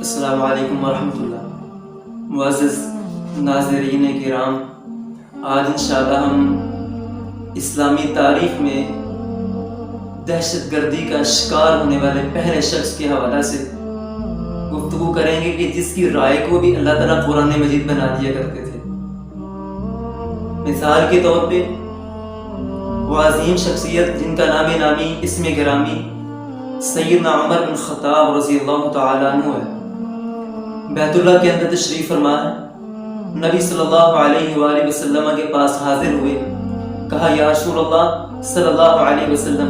السلام علیکم ورحمۃ اللہ۔ معزز ناظرین کرام، آج انشاءاللہ ہم اسلامی تاریخ میں دہشت گردی کا شکار ہونے والے پہلے شخص کے حوالہ سے گفتگو کریں گے کہ جس کی رائے کو بھی اللہ تعالیٰ قرآن مجید بنا دیا کرتے تھے۔ مثال کے طور پہ وہ عظیم شخصیت جن کا نام نامی اسم گرامی سیدنا عمر بن خطاب رضی اللہ تعالیٰ عنہ ہے، بیت اللہ کے اندر تشریف فرما ہے، نبی صلی اللہ علیہ وآلہ وسلم کے پاس حاضر ہوئے، کہا یا رسول اللہ صلی اللہ علیہ وسلم،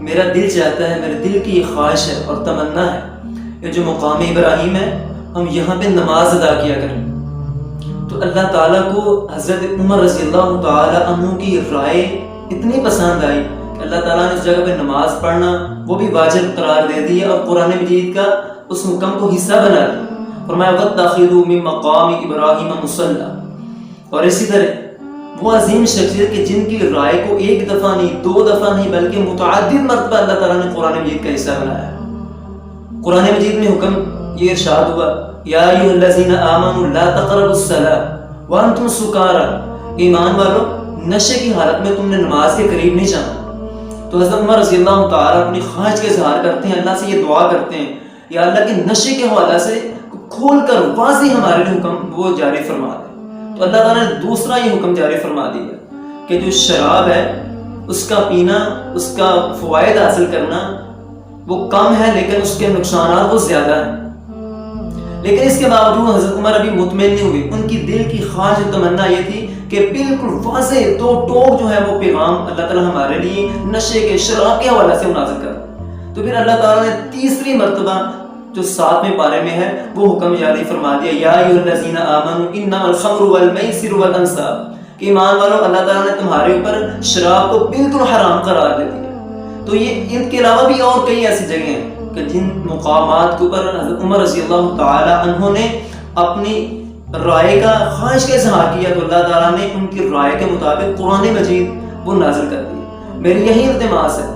میرا دل چاہتا ہے، میرے دل کی یہ خواہش ہے اور تمنا ہے کہ جو مقام ابراہیم ہے ہم یہاں پہ نماز ادا کیا کریں۔ تو اللہ تعالیٰ کو حضرت عمر رضی اللہ تعالیٰ عنہ کی رائے اتنی پسند آئی کہ اللہ تعالیٰ نے اس جگہ پہ نماز پڑھنا وہ بھی واجب قرار دے دیا اور قرآن مجید کا اس حکم کو حصہ بنا دیا۔ فرمایا وَاتَّخِذُوا مِن مَّقَامِ إِبْرَاهِيمَ مُصَلًّى۔ اور اسی طرح وہ عظیم شخصیت کہ جن کی رائے کو ایک دفعہ نہیں، دو دفعہ نہیں، بلکہ متعدد مرتبہ اللہ تعالیٰ نے قرآن مجید کا حصہ بنایا۔ قرآن مجید میں حکم یہ ارشاد ہوا یا ایھا الذین آمنوا لا تقربوا الصلاۃ وانتم سکارى، ایمان والو نشے کی حالت میں تم نے نماز کے قریب نہیں جانا۔ تو حضرت عمر رضی اللہ تعالیٰ اپنی خواہش کا اظہار کرتے ہیں، اللہ سے یہ دعا کرتے ہیں یا اللہ کے نشے کے حوالے سے کھول کر واضح ہمارے لیے حکم وہ جاری فرما دے۔ تو اللہ تعالیٰ نے دوسرا یہ حکم جاری فرما دیا کہ جو شراب ہے اس کا پینا، اس کا فوائد حاصل کرنا وہ کم ہے لیکن اس کے نقصانات وہ زیادہ ہیں۔ لیکن اس کے باوجود حضرت عمر ابھی مطمئن نہیں ہوئے، ان کی دل کی خواہش و تمنا یہ تھی کہ بالکل واضح دو ٹوک جو ہے وہ پیغام اللہ تعالیٰ ہمارے لیے نشے کے شراب کے حوالے سے نازل کر۔ تو پھر اللہ تعالیٰ نے تیسری مرتبہ جو 7ویں پارے میں ہے وہ حکم جاری فرما دیا یا ایھا الذین آمنوا انما الخمر والمیسر والانصاب، کہ ایمان والو اللہ تعالیٰ نے تمہارے اوپر شراب کو بالکل حرام قرار دے دیا۔ تو یہ ان کے علاوہ بھی اور کئی ایسی جگہیں ہیں کہ جن مقامات کے اوپر حضرت عمر رضی اللہ تعالی عنہ نے اپنی رائے کا خواہش کا اظہار کیا تو اللہ تعالیٰ نے ان کی رائے کے مطابق قرآن مجید وہ نازل کر دی۔ میری یہی التماس ہے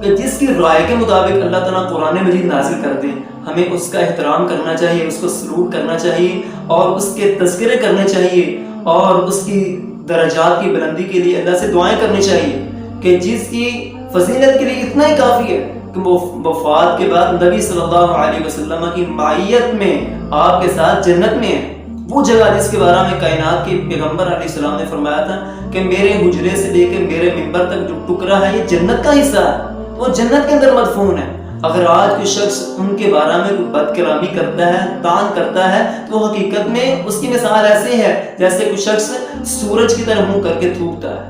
کہ جس کی رائے کے مطابق اللہ تعالیٰ قرآن مجید نازل کر دیں ہمیں اس کا احترام کرنا چاہیے، اس کو سلوٹ کرنا چاہیے اور اس کے تذکرے کرنے چاہیے اور اس کی درجات کی بلندی کے لیے اللہ سے دعائیں کرنی چاہیے کہ جس کی فضیلت کے لیے اتنا ہی کافی ہے کہ وہ وفات کے بعد نبی صلی اللہ علیہ وسلم کی معیت میں آپ کے ساتھ جنت میں ہے، وہ جگہ جس کے بارے میں کائنات کے پیغمبر علیہ السلام نے فرمایا تھا کہ میرے حجرے سے لے کے میرے منبر تک جو ٹکڑا ہے یہ جنت کا حصہ ہے، وہ جنت کے اندر مدفون ہے۔ اگر آج کوئی شخص ان کے بارے میں کوئی بد کلامی کرتا ہے، طعن کرتا ہے تو حقیقت میں اس کی مثال ایسے ہے جیسے کوئی شخص سورج کی طرح منہ کر کے تھوکتا ہے۔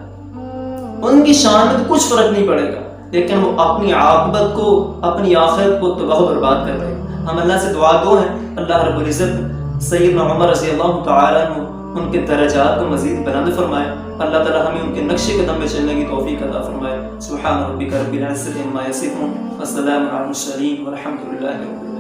ان کی شان میں تو کچھ فرق نہیں پڑے گا لیکن وہ اپنی عاقبت کو، اپنی آخرت کو تباہ و برباد کر رہے ہیں۔ ہم اللہ سے دعا گو ہیں اللہ رب العزت سیدنا عمر رضی اللہ تعالیٰ عنہ ان کے درجات کو مزید بلند فرمائے، اللہ تعالیٰ ہمیں ان کے نقش قدم میں چلنے کی توفیق عطا فرمائے۔ سبحان ربک رب العزۃ عما یصفون والسلام علی المرسلین والحمد للہ رب العالمین۔